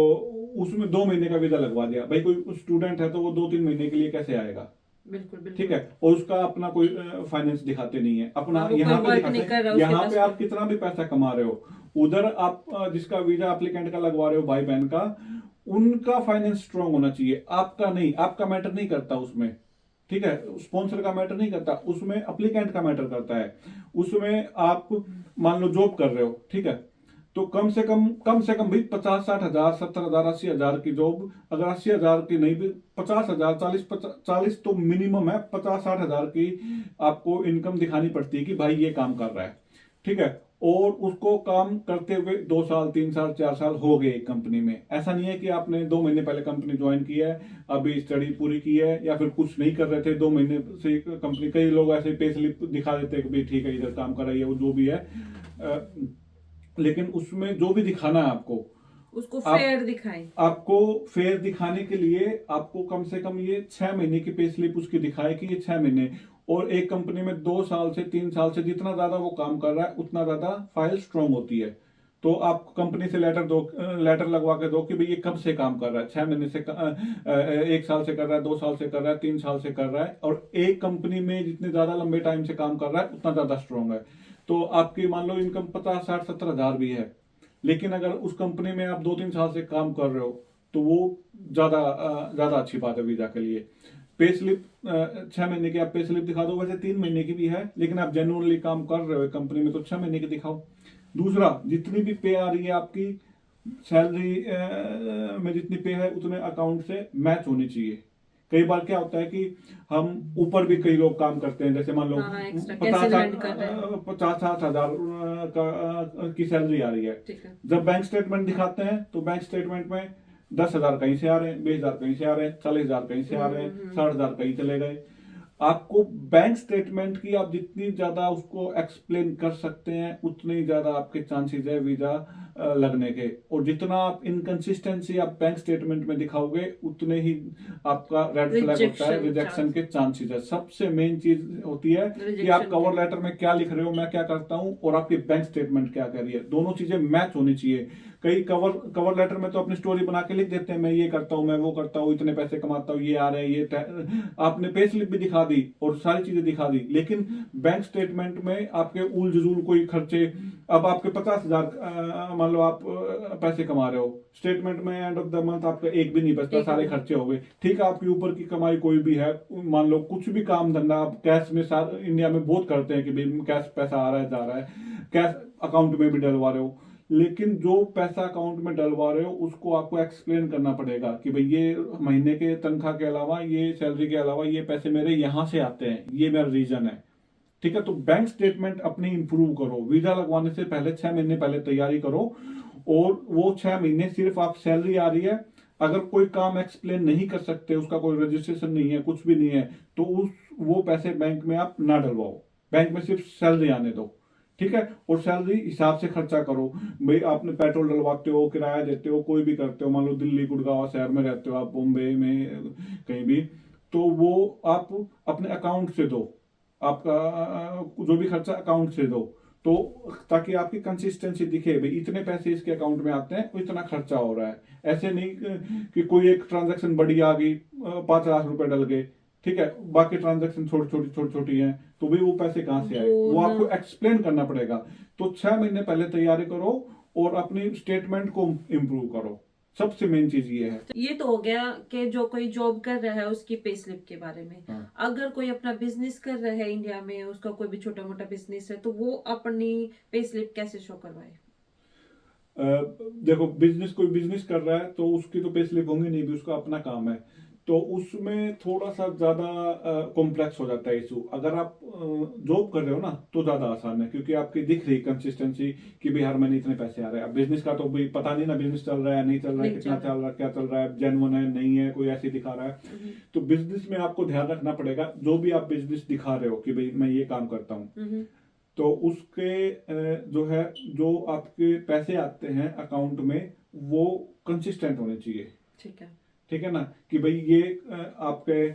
उसमें 2 महीने का वीजा लगवा दिया, भाई कोई स्टूडेंट है तो वो 2-3 महीने के लिए कैसे आएगा, बिल्कुल बिल्कुल। ठीक है, और उसका अपना कोई फाइनेंस दिखाते नहीं है अपना, हाँ, वो यहाँ कोई पे work नहीं कर दिखाते रहा, हैं, उसके यहाँ पास पे आप कोई- कितना भी पैसा कमा रहे हो, उधर आप जिसका वीजा एप्लीकेंट का लगवा रहे हो भाई बहन का, उनका फाइनेंस स्ट्रांग होना चाहिए, आपका नहीं, आपका मैटर नहीं करता उसमें, ठीक है, स्पॉन्सर का मैटर नहीं करता उसमें, एप्लीकेंट का मैटर करता है। उसमें आप मान लो जॉब कर रहे हो, ठीक है, तो कम से कम भाई 50-60 हजार, 70,000, 80,000 की जॉब, अगर 80,000 की नहीं भी 50,000, 40 तो मिनिमम है, 50-60 हजार की आपको इनकम दिखानी पड़ती है कि भाई ये काम कर रहा है, ठीक है, और उसको काम करते हुए 2 साल, 3 साल, 4 साल हो गए एक कंपनी में। ऐसा नहीं है कि आपने 2 महीने पहले कंपनी ज्वाइन की है, अभी स्टडी पूरी की है, या फिर कुछ नहीं कर रहे थे 2 महीने से कंपनी, कई लोग ऐसे पे स्लिप दिखा देते हैं कि भाई ठीक है इधर काम कर रही है, वो जो भी है, लेकिन उसमें जो भी दिखाना है आपको, उसको फेयर दिखाएं। आपको फेयर दिखाने के लिए आपको कम से कम ये 6 महीने की पे स्लिप उसकी दिखाए कि ये 6 महीने, और एक कंपनी में 2 साल से 3 साल से जितना ज्यादा वो काम कर रहा है उतना ज्यादा फाइल स्ट्रांग होती है। तो आप कंपनी से लेटर लगवा के दो कि भाई ये कब से काम कर रहा है, 6 महीने से 1 साल से कर रहा है, 2 साल से कर रहा है, 3 साल से कर रहा है, और एक कंपनी में जितने ज्यादा लंबे टाइम से काम कर रहा है उतना ज्यादा स्ट्रांग है। तो आपकी मान लो इनकम 50-60-70 हजार भी है, लेकिन अगर उस कंपनी में आप 2-3 साल से काम कर रहे हो तो वो ज्यादा अच्छी बात है वीजा के लिए। पे स्लिप 6 महीने की आप पे स्लिप दिखा दो, वैसे 3 महीने की भी है, लेकिन आप जेन्युइनली काम कर रहे हो कंपनी में तो 6 महीने की दिखाओ। दूसरा, जितनी भी पे आ रही है आपकी सैलरी में जितनी पे है उतने अकाउंट से मैच होनी चाहिए। कई बार क्या होता है कि हम ऊपर भी कई लोग काम करते हैं, जैसे मान लो हाँ, extra कैसे लैंड कर रहे हैं। 50-60 हजार की सैलरी आ रही है, ठीक है। जब बैंक स्टेटमेंट दिखाते हैं तो बैंक स्टेटमेंट में 10,000 कहीं से आ रहे हैं, 20,000 कहीं से आ रहे हैं, 40,000 कहीं से आ रहे हैं, 60,000 कहीं चले गए। आपको बैंक स्टेटमेंट की आप जितनी ज्यादा उसको एक्सप्लेन कर सकते हैं उतने ही ज्यादा आपके चांसेस है वीजा लगने के, और जितना आप इनकंसिस्टेंसी आप बैंक स्टेटमेंट में दिखाओगे उतने ही आपका रेड फ्लैग होता है, रिजेक्शन रिजेक्शन के चांसेस, चांसेस है। सबसे मेन चीज होती है कि आप रिजेक्शन के। कवर लेटर में क्या लिख रहे हो, मैं क्या करता हूं, और आपकी बैंक स्टेटमेंट क्या कह रही है, दोनों चीजें मैच होनी चाहिए। कई कवर लेटर में तो अपनी स्टोरी बना के लिख देते हैं, मैं ये करता हूँ, मैं वो करता हूँ, इतने पैसे कमाता हूँ, ये आ रहे हैं, आपने पे स्लिप भी दिखा दी और सारी चीजें दिखा दी, लेकिन बैंक स्टेटमेंट में आपके उल जजूल कोई खर्चे, अब आपके 50,000 मान लो आप पैसे कमा रहे हो, स्टेटमेंट में एंड ऑफ द मंथ आपका एक भी नहीं बचता, एक सारे भी नहीं। खर्चे हो गए। ठीक है, आपके ऊपर की कमाई कोई भी है, मान लो कुछ भी काम धंधा आप कैश में, इंडिया में बहुत करते हैं कि भाई कैश पैसा आ रहा है जा रहा है, कैश अकाउंट में भी डलवा रहे हो, लेकिन जो पैसा अकाउंट में डलवा रहे हो उसको आपको एक्सप्लेन करना पड़ेगा कि भाई ये महीने के तनख्वाह के अलावा, ये सैलरी के अलावा ये पैसे मेरे यहां से आते हैं, ये मेरा रीजन है। ठीक है, तो बैंक स्टेटमेंट अपनी इंप्रूव करो, वीजा लगवाने से पहले 6 महीने पहले तैयारी करो, और वो 6 महीने सिर्फ आप सैलरी आ रही है, अगर कोई काम एक्सप्लेन नहीं कर सकते, उसका कोई रजिस्ट्रेशन नहीं है, कुछ भी नहीं है, तो उस वो पैसे बैंक में आप ना डलवाओ, बैंक में सिर्फ सैलरी आने दो। ठीक है, और सैलरी हिसाब से खर्चा करो। भाई आपने पेट्रोल डलवाते हो, किराया देते हो, कोई भी करते हो, मान लो दिल्ली गुड़गांव शहर में रहते हो आप, बॉम्बे में कहीं भी, तो वो आप अपने अकाउंट से दो, आपका जो भी खर्चा अकाउंट से दो, तो ताकि आपकी कंसिस्टेंसी दिखे, भाई इतने पैसे इसके अकाउंट में आते हैं, इतना खर्चा हो रहा है। ऐसे नहीं कि कोई एक ट्रांजैक्शन बड़ी आ गई, 5 लाख रुपए डल गए, ठीक है, बाकी ट्रांजैक्शन छोटी छोटी हैं, तो भी वो पैसे कहाँ से आए, वो वो ना, आपको एक्सप्लेन करना पड़ेगा। तो 6 महीने पहले तैयारी करो और अपनी स्टेटमेंट को इम्प्रूव करो, सबसे मेन चीज ये है। ये तो हो गया कि जो कोई जॉब कर रहा है उसकी पे स्लिप के बारे में। हाँ। अगर कोई अपना बिजनेस कर रहा है इंडिया में, उसका कोई भी छोटा मोटा बिजनेस है, तो वो अपनी पे स्लिप कैसे शो करवाए? देखो, बिजनेस कोई बिजनेस कर रहा है तो उसकी तो पे स्लिप होंगी नहीं, भी उसका अपना काम है, तो उसमें थोड़ा सा ज्यादा कॉम्प्लेक्स हो जाता है इशू। अगर आप जॉब कर रहे हो ना तो ज्यादा आसान है, क्योंकि आपकी दिख रही कंसिस्टेंसी कि भाई हर महीने इतने पैसे आ रहे हैं। अब बिजनेस का तो भाई पता नहीं ना, बिजनेस चल रहा है नहीं चल रहा है, नहीं कितना चल चल रहा है, क्या चल रहा है, जेन्युइन है नहीं है, कोई ऐसे दिखा रहा है। तो बिजनेस में आपको ध्यान रखना पड़ेगा, जो भी आप बिजनेस दिखा रहे हो कि भाई मैं ये काम करता हूँ, तो उसके जो है, जो आपके पैसे आते हैं अकाउंट में, वो कंसिस्टेंट होने चाहिए। ठीक है। ठीक है ना, कि भाई ये आपके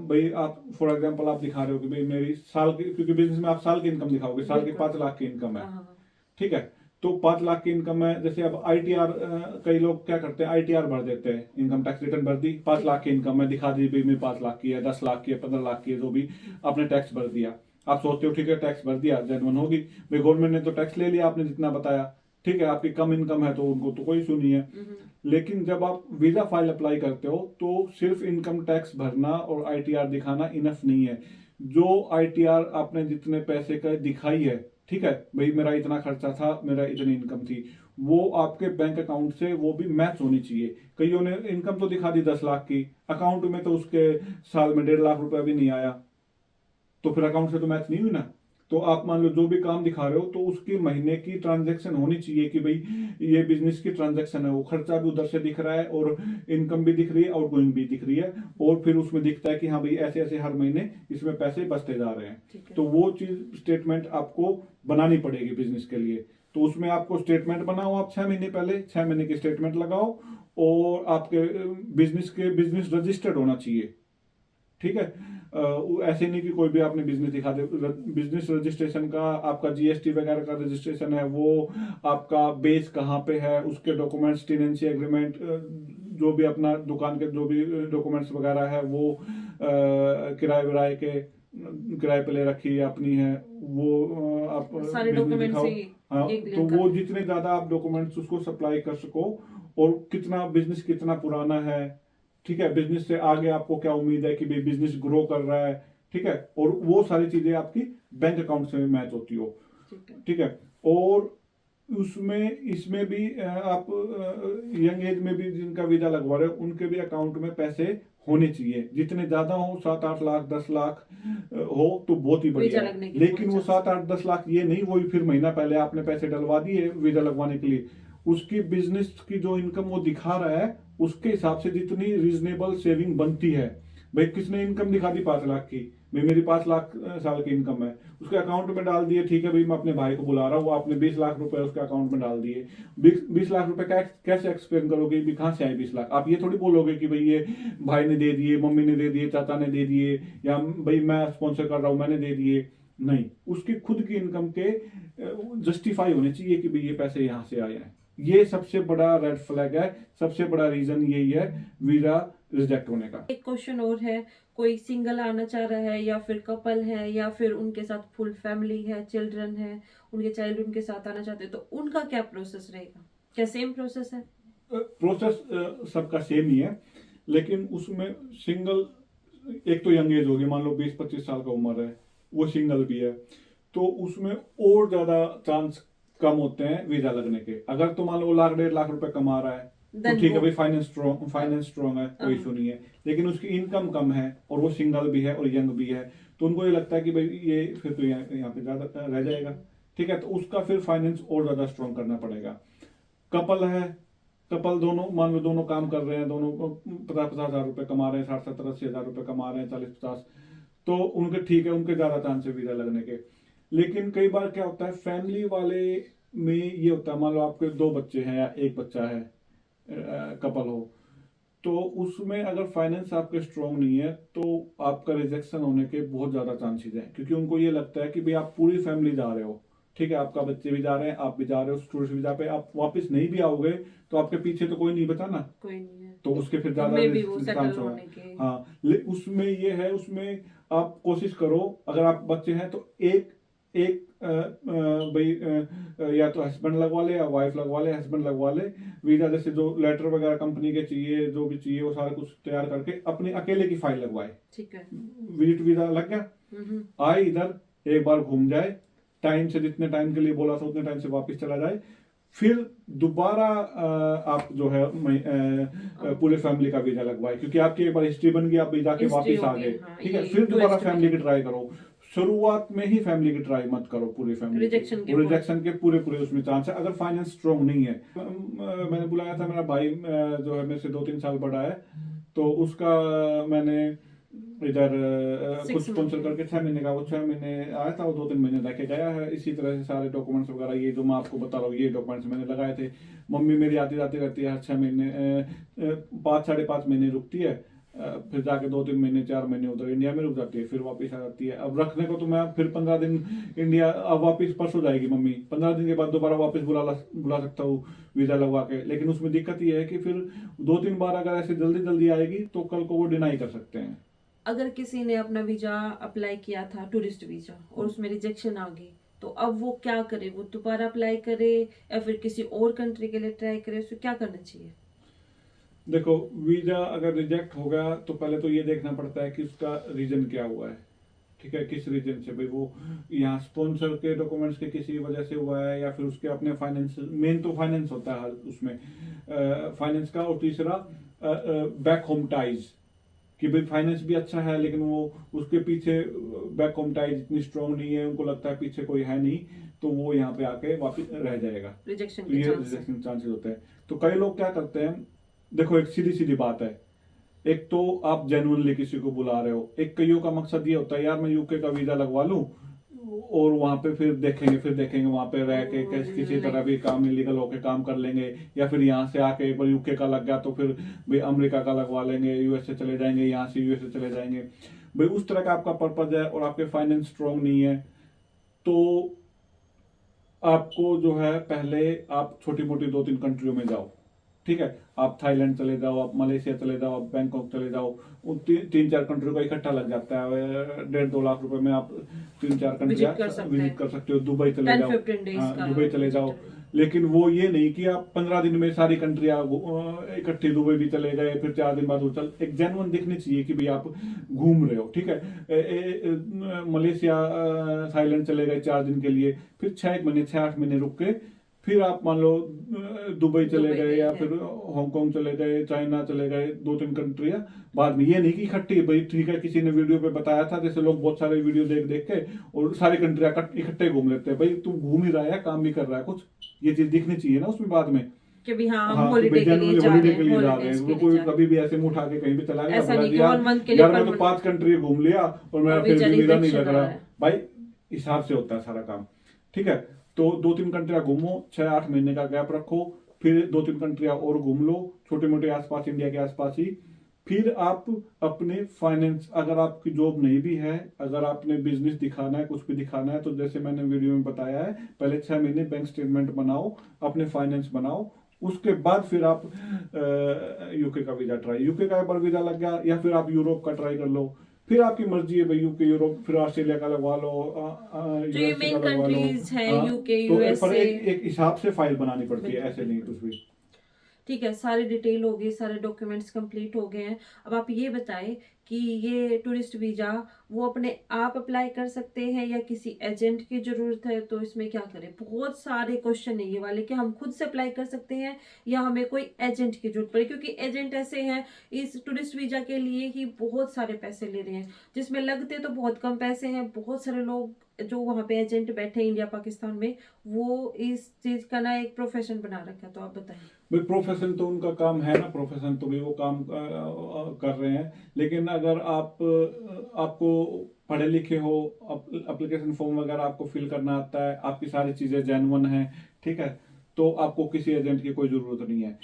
भाई आप फॉर एग्जांपल आप दिखा रहे हो कि भाई मेरी साल की, क्योंकि बिजनेस में आप साल की इनकम दिखाओगे, साल की बिल्कुल। 5 लाख की इनकम है। हाँ, हाँ, ठीक है, तो 5 लाख की इनकम है, जैसे अब आईटीआर, कई लोग क्या करते हैं, आईटीआर भर देते हैं, इनकम टैक्स रिटर्न भर दी, 5 लाख की इनकम है, दिखा दी भाई मेरी 5 लाख की है, 10 लाख की है, 15 लाख की है, जो भी आपने टैक्स भर दिया। आप सोचते हो ठीक है टैक्स भर दिया, जेन्युइन होगी, भाई गवर्नमेंट ने तो टैक्स ले लिया आपने जितना बताया, ठीक है, आपकी कम इनकम है तो उनको तो कोई इशू नहीं है। लेकिन जब आप वीजा फाइल अप्लाई करते हो तो सिर्फ इनकम टैक्स भरना और आईटीआर दिखाना इनफ नहीं है। जो आईटीआर आपने जितने पैसे का दिखाई है, ठीक है, भाई मेरा इतना खर्चा था, मेरा इतनी इनकम थी, वो आपके बैंक अकाउंट से वो भी मैच होनी चाहिए। कईयों ने इनकम तो दिखा दी 10 लाख की, अकाउंट में तो उसके साल में 1.5 लाख रुपया भी नहीं आया, तो फिर अकाउंट से तो मैच नहीं हुई ना। तो आप मान लो जो भी काम दिखा रहे हो तो उसकी महीने की ट्रांजैक्शन होनी चाहिए कि भाई ये बिजनेस की ट्रांजैक्शन है, वो खर्चा भी उधर से दिख रहा है और इनकम भी दिख रही है, आउटगोइंग भी दिख रही है, और फिर उसमें दिखता है कि हाँ भाई ऐसे ऐसे हर महीने इसमें पैसे बचते जा रहे हैं। तो वो चीज स्टेटमेंट आपको बनानी पड़ेगी बिजनेस के लिए। तो उसमें आपको स्टेटमेंट बनाओ, आप 6 महीने पहले 6 महीने की स्टेटमेंट लगाओ, और आपके बिजनेस रजिस्टर्ड होना चाहिए। ठीक है, ऐसे नहीं कि कोई भी आपने बिजनेस दिखा दे। बिजनेस रजिस्ट्रेशन का आपका जीएसटी वगैरह का रजिस्ट्रेशन है, वो आपका बेस कहाँ पे है, उसके डॉक्यूमेंट्स, टेनेंसी एग्रीमेंट, जो भी अपना दुकान के जो भी डॉक्यूमेंट्स वगैरह है, वो किराए विराए के किराए पे ले रखी है अपनी है, वो आप सारे बिजनेस डॉक्यूमेंट दिखाओ। से हाँ, ये तो क्लियर वो कर। जितने ज्यादा आप डॉक्यूमेंट्स उसको सप्लाई कर सको, और कितना बिजनेस कितना पुराना है, ठीक है, बिजनेस से आगे आपको क्या उम्मीद है कि भाई बिजनेस ग्रो कर रहा है, ठीक है, और वो सारी चीजें आपकी बैंक अकाउंट से मैच होती हो। ठीक है, और उसमें इसमें भी आप यंग एज में भी जिनका वीजा लगवा रहे हो उनके भी अकाउंट में पैसे होने चाहिए, जितने ज्यादा हो, 7-8 लाख 10 लाख हो तो बहुत ही बढ़िया है। लेकिन वो 7-8-10 लाख ये नहीं, वही फिर महीना पहले आपने पैसे डलवा दिए वीजा लगवाने के लिए, उसकी बिजनेस की जो इनकम वो दिखा रहा है उसके हिसाब से जितनी रीजनेबल सेविंग बनती है, भाई किसने इनकम दिखा दी 5 लाख की, भाई मेरी 5 लाख साल की इनकम है, उसके अकाउंट में डाल दिए, ठीक है भाई मैं अपने भाई को बुला रहा हूँ, आपने 20 लाख रुपए उसके अकाउंट में डाल दिए। 20 लाख रुपए कैसे एक्सप्लेन करोगे भी कहाँ से आए 20 लाख? आप ये थोड़ी बोलोगे कि भाई ये भाई ने दे दिए, मम्मी ने दे दिए, चाचा ने दे दिए, या भाई मैं स्पॉन्सर कर रहा हूँ मैंने दे दिए। नहीं, उसकी खुद की इनकम के जस्टिफाई होने चाहिए कि भाई ये पैसे यहाँ से आए हैं। ये सबसे बड़ा रेड फ्लैग है, सबसे बड़ा रीजन यही है वीजा रिजेक्ट होने का। एक क्वेश्चन और है, कोई सिंगल आना चाह रहा है या फिर कपल है या फिर उनके साथ फुल फैमिली है, चिल्ड्रन है, उनके चाइल्ड उनके साथ आना चाहते हैं, तो उनका क्या प्रोसेस रहेगा? क्या सेम प्रोसेस है? प्रोसेस सबका सेम ही है, लेकिन उसमें सिंगल, एक तो यंग एज होगी, मान लो 20-25 साल का उम्र है, वो सिंगल भी है, तो उसमें और ज्यादा चांस कम होते हैं वीजा लगने के। अगर तो मान लो 1-1.5 लाख रुपए कमा रहा है तो Then ठीक है वो- भाई, फाइनेंस स्ट्रॉन्ग है, कोई इशू नहीं है, लेकिन उसकी इनकम कम है और वो सिंगल भी है और यंग भी है, तो उनको ये लगता है कि भाई ये फिर तो यहाँ पे ज्यादा रह जाएगा, ठीक है, तो उसका फिर फाइनेंस और ज्यादा स्ट्रॉन्ग करना पड़ेगा। कपल है, कपल दोनों मान लो दोनों काम कर रहे हैं, दोनों 50-50 हजार रुपए कमा रहे हैं, 60-70-80 हजार रुपए कमा रहे हैं, 40-50, तो उनके ठीक है, उनके ज्यादा चांस है वीजा लगने के। लेकिन कई बार क्या होता है, फैमिली वाले में ये होता है, मान लो आपके 2 बच्चे हैं या 1 बच्चा है, कपल हो, तो उसमें अगर फाइनेंस आपके स्ट्रांग नहीं है तो आपका रिजेक्शन होने के बहुत ज्यादा चांसेस हैं, क्योंकि उनको ये लगता है कि भाई आप पूरी फैमिली जा रहे हो, ठीक है, आपका बच्चे भी जा रहे हैं, आप भी जा रहे हो, स्टूडेंट वीजा पे आप वापस नहीं भी आओगे तो आपके पीछे तो कोई नहीं बचा ना, कोई नहीं है, तो उसके फिर ज्यादा में भी वो सेटल चांस होगा। होने के। हाँ, उसमें ये है, उसमें आप कोशिश करो, अगर आप बच्चे हैं तो एक एक भाई या तो हस्बैंड लगवा ले या वाइफ लगवा ले, हस्बैंड लगवा ले, वीजा जैसे जो लेटर वगैरह कंपनी के चाहिए, जो भी चाहिए वो सारा कुछ तैयार करके अपने अकेले की फाइल लगवाए, ठीक है। विजिट वीजा लग गया, आए इधर, एक बार घूम जाए, टाइम से जितने टाइम के लिए बोला था उतने टाइम से वापस चला जाए, फिर दोबारा आप जो है पूरे फैमिली का वीजा लगवाए, क्योंकि आपकी एक बार हिस्ट्री बन गई, आप वीजा के हिस्ट्री वापस हो आ गई, गए, हाँ, ठीक है, ये फिर दोबारा टूरिस्ट फैमिली की वीजा। ट्राई करो। शुरुआत में ही फैमिली की ट्राई मत करो, पूरी फैमिली रिजेक्शन के रिजेक्शन के पूरे पूरे उसमें चांस है, अगर फाइनेंस स्ट्रॉन्ग नहीं है। मैंने बुलाया था, मेरा भाई जो है मेरे से 2-3 साल बड़ा है, तो उसका मैंने इधर कुछ 6 स्पॉन्सर month करके 6 महीने का, वो 6 महीने आया था, वो 2-3 महीने रह के गया है, इसी तरह से सारे डॉक्यूमेंट्स वगैरह ये जो मैं आपको बता रहा हूँ, ये डॉक्यूमेंट्स मैंने लगाए थे। मम्मी मेरी आती जाती रहती है हर 6 महीने, 5-5.5 महीने रुकती है, फिर जाके 2-3 महीने 4 महीने उधर इंडिया में रुक जाती है, फिर वापस आ जाती है। अब रखने को तो मैं फिर 15 दिन इंडिया, अब वापस परसों जाएगी मम्मी, 15 दिन के बाद दोबारा वापस बुला सकता हूँ वीजा लगवा के, लेकिन उसमें दिक्कत ये है कि फिर 2-3 बार अगर ऐसे जल्दी जल्दी आएगी तो कल को वो डिनाई कर सकते हैं। अगर किसी ने अपना वीजा अप्लाई किया था, टूरिस्ट वीजा, और उसमें रिजेक्शन आ गई, तो अब वो क्या करे? वो दोबारा अप्लाई करे या फिर किसी और कंट्री के लिए ट्राई करे? उसको क्या करना चाहिए? देखो, वीजा अगर रिजेक्ट हो गया तो पहले तो ये देखना पड़ता है कि उसका रीजन क्या हुआ है, ठीक है, किस रीजन से, भाई वो यहाँ स्पॉन्सर के डॉक्यूमेंट्स के किसी वजह से हुआ है, या फिर उसके अपने फाइनेंस, मेन तो फाइनेंस होता है उसमें, फाइनेंस का, और तीसरा बैक होम टाइज, कि भाई फाइनेंस भी अच्छा है लेकिन वो उसके पीछे बैक होम टाइज इतनी स्ट्रांग नहीं है, उनको लगता है पीछे कोई है नहीं, तो वो यहाँ पे आके वापस रह जाएगा, रिजेक्शन तो के ये चांस रिजेक्शन चांसेस होते हैं। तो कई लोग क्या करते हैं, देखो एक सीधी सीधी बात है, एक तो आप जेन्युइनली किसी को बुला रहे हो, एक कईयों का मकसद ये होता है यार मैं यूके का वीजा लगवा लूं और वहां पे फिर देखेंगे वहां पे रह के किसी तरह भी काम इलीगल होके काम कर लेंगे, या फिर यहाँ से आके एक बार यूके का लग गया तो फिर भाई अमेरिका का लगवा लेंगे, यूएसए चले जाएंगे, यहाँ से यूएसए चले जाएंगे, भाई उस तरह का आपका पर्पज है और आपके फाइनेंस स्ट्रांग नहीं है, तो आपको जो है पहले आप छोटी मोटी 2-3 कंट्रियों में जाओ, ठीक है, आप थाईलैंड चले जाओ, आप मलेशिया चले जाओ, आप बैंकॉक चले जाओ, उन 3-4 कंट्री का इकट्ठा लग जाता है, 1.5-2 लाख रुपए में आप 3-4 कंट्री विजिट कर सकते हो। दुबई चले जाओ, 10-15 days हाँ का दुबई चले जाओ, लेकिन वो ये नहीं कि आप 15 दिन में सारी कंट्री इकट्ठी, दुबई भी चले गए, फिर 4 दिन बाद वो चल, एक जेन्युइन दिखनी चाहिए कि भाई आप घूम रहे हो, ठीक है, मलेशिया थाईलैंड चले गए 4 दिन के लिए, फिर 6 महीने रुक के फिर आप मान लो दुबई चले गए या फिर हांगकांग चले गए, चाइना चले गए, 2-3 कंट्रियां बाद में, ये नहीं कि इकट्ठी, भाई ठीक है किसी ने वीडियो पे बताया था, जैसे लोग बहुत सारे वीडियो देख देख के और सारी कंट्रियां इकट्ठे घूम लेते हैं, भाई तू घूम ही रहा है, काम भी कर रहा है कुछ, ये चीज दिखनी चाहिए ना उसमें बाद में। कि भी हाँ हम हाँ, कि हॉलीडे भाई के लिए जनरली जा हॉलीडे रहे के हैं, लिए जा रहे हॉलीडेज हैं, के तो लिए कोई जा रहे कभी भी ऐसे मुंह उठा के कहीं भी चला हैं। गया, ऐसा बोला नहीं जी कि यार 1 मंथ के लिए यार मैं तो परमानेंट 5 कंट्री घूम लिया और मेरा फिर वीजा भी वीजा नहीं रिजेक्शन लग आ रहा। रहा है। भाई हिसाब से होता है सारा काम, ठीक है। तो 2-3 कंट्रियां घूमो, 6-8 महीने का गैप रखो, फिर 2-3 कंट्रियां और घूम लो, छोटे मोटे आसपास, इंडिया के आसपास ही। फिर आप अपने फाइनेंस, अगर आपकी जॉब नहीं भी है, अगर आपने बिजनेस दिखाना है, कुछ भी दिखाना है, तो जैसे मैंने वीडियो में बताया है, पहले 6 महीने बैंक स्टेटमेंट बनाओ, अपने फाइनेंस बनाओ, उसके बाद फिर आप यूके का वीजा ट्राई, यूके का एक बार वीजा लग गया, या फिर आप यूरोप का ट्राई कर लो। फिर आपकी मर्जी है भाई, यूके यूरोप, फिर ऑस्ट्रेलिया का लगवा लो, जो ये यूएसए का मेन लगवा लो। कंट्रीज हैं, हाँ, यूके, तो पर यूएसए। एक हिसाब से फाइल बनानी पड़ती है, बिल्कुल ऐसे नहीं बिल्कुल। कुछ भी। ठीक है, सारी डिटेल हो गई, सारे डॉक्यूमेंट्स कंप्लीट हो गए हैं। अब आप ये बताएं कि ये टूरिस्ट वीजा वो अपने आप अप्लाई कर सकते हैं या किसी एजेंट की जरूरत है, तो इसमें क्या करें? बहुत सारे क्वेश्चन है ये वाले कि हम खुद से अप्लाई कर सकते हैं या हमें कोई एजेंट की जरूरत पड़े, क्योंकि एजेंट ऐसे हैं इस टूरिस्ट वीजा के लिए ही बहुत सारे पैसे ले रहे हैं, जिसमें लगते तो बहुत कम पैसे हैं। बहुत सारे लोग जो वहां पे एजेंट बैठे हैं इंडिया पाकिस्तान में, वो इस चीज का ना एक प्रोफेशन बना रखा है। तो आप बताइए। भाई प्रोफेशन तो उनका काम है ना, प्रोफेशन तो भी वो काम कर रहे हैं। लेकिन अगर आपको पढ़े लिखे हो, एप्लीकेशन फॉर्म वगैरह आपको फिल करना आता है, आपकी सारी चीजें जेन्युइन है, ठीक है, तो आपको किसी एजेंट की कोई जरूरत नहीं है।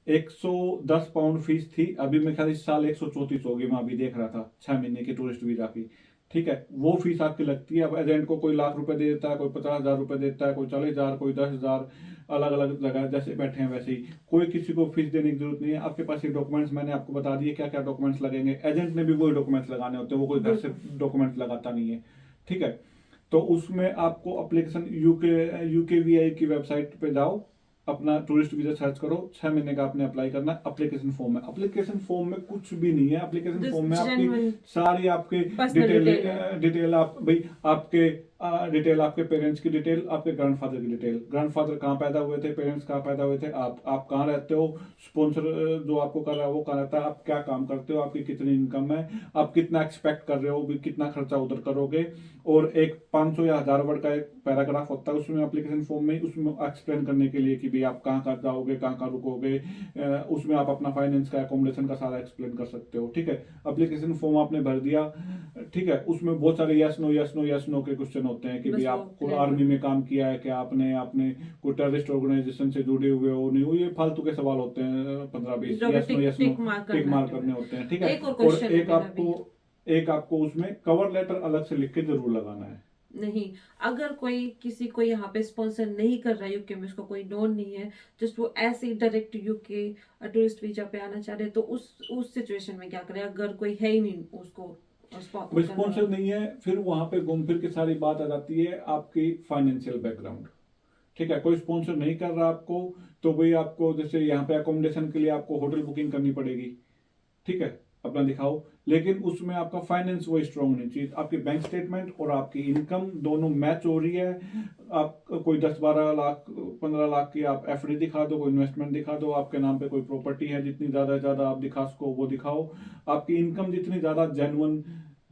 110 पाउंड फीस थी, अभी मेरे ख्याल इस साल 134 होगी, मैं अभी देख रहा था, 6 महीने की टूरिस्ट वीजा की, ठीक है। वो फीस आपकी लगती है। अब एजेंट को कोई लाख रुपए दे देता है, कोई 50,000 रुपए देता है, कोई 40,000, कोई 10,000, अलग अलग जगह जैसे बैठे हैं वैसे ही। कोई किसी को फीस देने की जरूरत नहीं है। आपके पास ये डॉक्यूमेंट्स मैंने आपको बता दिए क्या क्या डॉक्यूमेंट्स लगेंगे, एजेंट ने भी वही डॉक्यूमेंट्स लगाने होते हैं, वो कोई घर से डॉक्यूमेंट्स लगाता नहीं है, ठीक है। तो उसमें आपको एप्लीकेशन यूकेवीआई की वेबसाइट पे जाओ, अपना टूरिस्ट वीजा सर्च करो, 6 महीने का आपने अप्लाई करना है। एप्लीकेशन फॉर्म में, एप्लीकेशन फॉर्म में कुछ भी नहीं है। एप्लीकेशन फॉर्म में आपकी जेन्युइन सारी आपके पर्सनल डिटेल डिटेल है। डिटेल आप भाई, आपके डिटेल, आपके पेरेंट्स की डिटेल, आपके ग्रैंडफादर की डिटेल, ग्रैंडफादर कहाँ पैदा हुए थे, पेरेंट्स कहाँ पैदा हुए थे, आप कहाँ रहते हो, स्पॉन्सर जो आपको कर रहा है वो कहाँ रहता है, आप क्या काम करते हो, आपकी कितनी इनकम है, आप कितना एक्सपेक्ट कर रहे हो, भी कितना खर्चा उधर करोगे। और एक 500 या 1000 वर्ड का एक पैराग्राफ होता है उसमें, एप्लीकेशन फॉर्म में, उसमें एक्सप्लेन करने के लिए कि भाई आप कहाँ कहाँ जाओगे, कहाँ कहाँ रुकोगे। उसमें आप अपना फाइनेंस का, एकोमोडेशन का सारा एक्सप्लेन कर सकते हो, ठीक है। एप्लीकेशन फॉर्म आपने भर दिया, ठीक है। उसमें बहुत सारे yes no yes no yes no के क्वेश्चन होते हैं कि बस भाई वो आपको क्लियर आर्मी करना में है। काम किया है क्या, आपने आपने कोई टेररिस्ट ऑर्गेनाइजेशन से जुड़े हुए हो नहीं हो, ये फालतू के सवाल होते हैं 15-20, जो भी yes no tick yes no, tick mark tick करना मार्क है करने हमें। होते हैं, ठीक है। एक और और क्वेश्चन है मेरा भी। एक आपको उसमें कवर लेटर अलग से लिख के जरूर लगाना है। नहीं, अगर कोई किसी को यहाँ पे स्पॉन्सर नहीं कर रहा है यूके में, उसको कोई लोन नहीं है, जस्ट वो ऐसे ही डायरेक्ट यूके टूरिस्ट वीजा पे आना चाह रहे हैं, तो उस सिचुएशन में क्या करें अगर कोई है ही नहीं उसको भाई करने स्पॉन्सर वाला? नहीं है, फिर वहां पे घूम फिर के सारी बात आ जाती है आपकी फाइनेंशियल बैकग्राउंड, ठीक है। कोई स्पॉन्सर नहीं कर रहा आपको, तो भाई आपको जैसे यहाँ पे अकोमोडेशन के लिए आपको होटल बुकिंग करनी पड़ेगी, ठीक है, अपना दिखाओ। लेकिन उसमें आपका फाइनेंस वो स्ट्रांग होनी चाहिए, आपकी बैंक स्टेटमेंट और आपकी इनकम दोनों मैच हो रही है। आप कोई 10-12 लाख 15 लाख की आप एफडी दिखा दो, कोई इन्वेस्टमेंट दिखा दो, आपके नाम पे कोई प्रॉपर्टी है, जितनी ज्यादा ज्यादा आप दिखा सको वो दिखाओ। आपकी इनकम जितनी ज्यादा जेन्युइन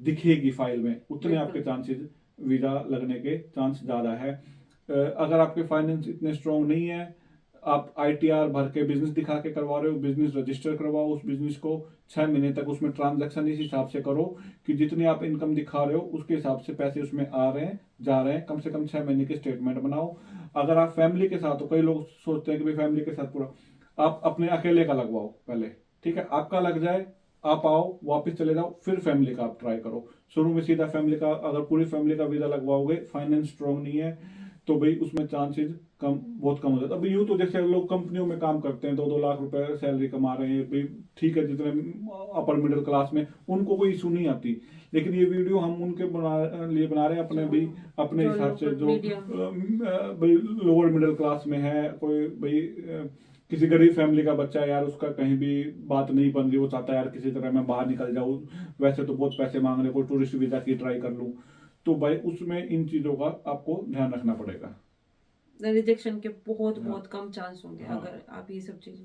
दिखेगी फाइल में, उतने आपके बिल्कुल। चांसेस वीजा लगने के चांस ज्यादा है। अगर आपके फाइनेंस इतने स्ट्रांग नहीं है, आप आईटीआर भर के बिजनेस दिखा के करवा रहे हो, बिजनेस रजिस्टर करवाओ उस बिजनेस को, 6 महीने तक उसमें ट्रांजैक्शन इस हिसाब से करो कि जितनी आप इनकम दिखा रहे हो उसके हिसाब से पैसे उसमें आ रहे हैं जा रहे हैं। कम से कम 6 महीने की स्टेटमेंट बनाओ। अगर आप फैमिली के साथ हो, कई लोग सोचते हैं कि भाई फैमिली के साथ पूरा, आप अपने अकेले का लगवाओ पहले, ठीक है, आपका लग जाए, आप आओ वापस चले जाओ, फिर फैमिली का आप ट्राई करो। शुरू में सीधा फैमिली का, अगर पूरी फैमिली का वीजा लगवाओगे, फाइनेंस स्ट्रांग नहीं है, तो भाई उसमें चांसेस कम, बहुत कम हो जाता है। अभी यूं तो जैसे लोग कंपनियों में काम करते हैं, 2-2 लाख रुपए सैलरी कमा रहे हैं भाई, ठीक है, जितने अपर मिडिल क्लास में, उनको कोई इशू नहीं आती। लेकिन ये वीडियो हम उनके लिए बना रहे हैं, अपने भाई, अपने जो हिसाब से, लोग जो मीडियम। भाई लोअर मिडिल क्लास में है, कोई भाई किसी गरीब फैमिली का बच्चा है यार, उसका कहीं भी बात नहीं बन रही, वो चाहता है यार किसी तरह मैं बाहर निकल जाऊं, वैसे तो बहुत पैसे मांग रहे, कोई टूरिस्ट वीजा की ट्राई कर लूं, तो भाई उसमें इन चीजों का आपको ध्यान रखना पड़ेगा। रिजेक्शन के बहुत हाँ बहुत कम चांस होंगे हाँ। अगर आप ये सब चीजें।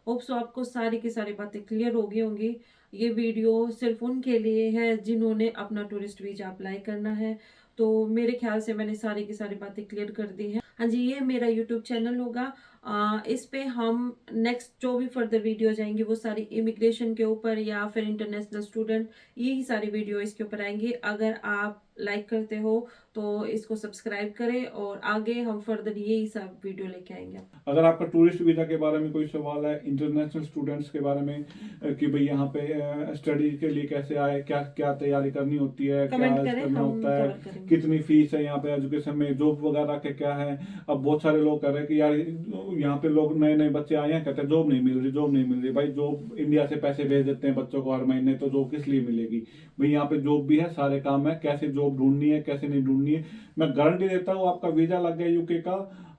होप सो आपको सारी की सारी बातें क्लियर हो गई होंगी। ये वीडियो सिर्फ उनके लिए है जिन्होंने अपना टूरिस्ट वीजा अप्लाई करना है। तो मेरे ख्याल से मैंने सारी की सारी बातें क्लियर कर दी हैं। हाँ जी, ये मेरा यूट्यूब चैनल होगा इस पे हम नेक्स्ट जो भी फर्दर वीडियो जाएंगी वो सारी इमिग्रेशन के ऊपर या फिर इंटरनेशनल स्टूडेंट, यही सारी वीडियो इसके ऊपर आएंगी। अगर आप लाइक करते हो तो इसको सब्सक्राइब करें और आगे हम फर्दर यही सब वीडियो लेके आएंगे। अगर आपका टूरिस्ट वीजा के बारे में कोई सवाल है, इंटरनेशनल स्टूडेंट्स के बारे में कि भाई यहाँ पे स्टडी के लिए कैसे आए, क्या क्या तैयारी करनी होती है, क्या कमेंट करें, करना हम होता है, कवर करेंगे। कितनी फीस है यहाँ पे एजुकेशन में, जॉब वगैरह के क्या है। अब बहुत सारे लोग कह रहे हैं कि यार यहाँ पे लोग नए नए बच्चे आए हैं, कहते हैं जॉब नहीं मिल रही, जॉब नहीं मिल रही। भाई जॉब इंडिया से पैसे भेज देते हैं बच्चों को हर महीने, तो जॉब किस लिए मिलेगी भाई? यहाँ पे जॉब भी है, सारे काम है, कैसे जॉब ढूंढनी है कैसे नहीं ढूंढनी है। मैं गारंटी देता हूँ आपका वीजा लग गया यूके का,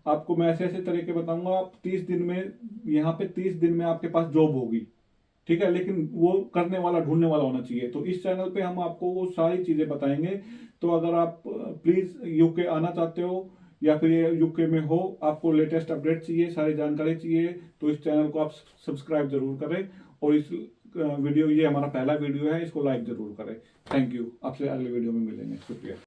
आपको मैं ऐसे ऐसे तरीके बताऊंगा, आप 30 दिन में यहाँ पे 30 दिन में आपके पास जॉब होगी, ठीक है। लेकिन वो करने वाला ढूंढने वाला होना चाहिए। तो इस चैनल पे हम आपको वो सारी चीजें बताएंगे। तो अगर आप प्लीज यूके आना चाहते हो या फिर यूके में हो, आपको लेटेस्ट अपडेट चाहिए, सारी जानकारी चाहिए, तो इस चैनल को आप सब्सक्राइब जरूर करें। और इस वीडियो, ये हमारा पहला वीडियो है, इसको लाइक जरूर करें। Thank you. आपसे अगले वीडियो में मिलेंगे। शुक्रिया।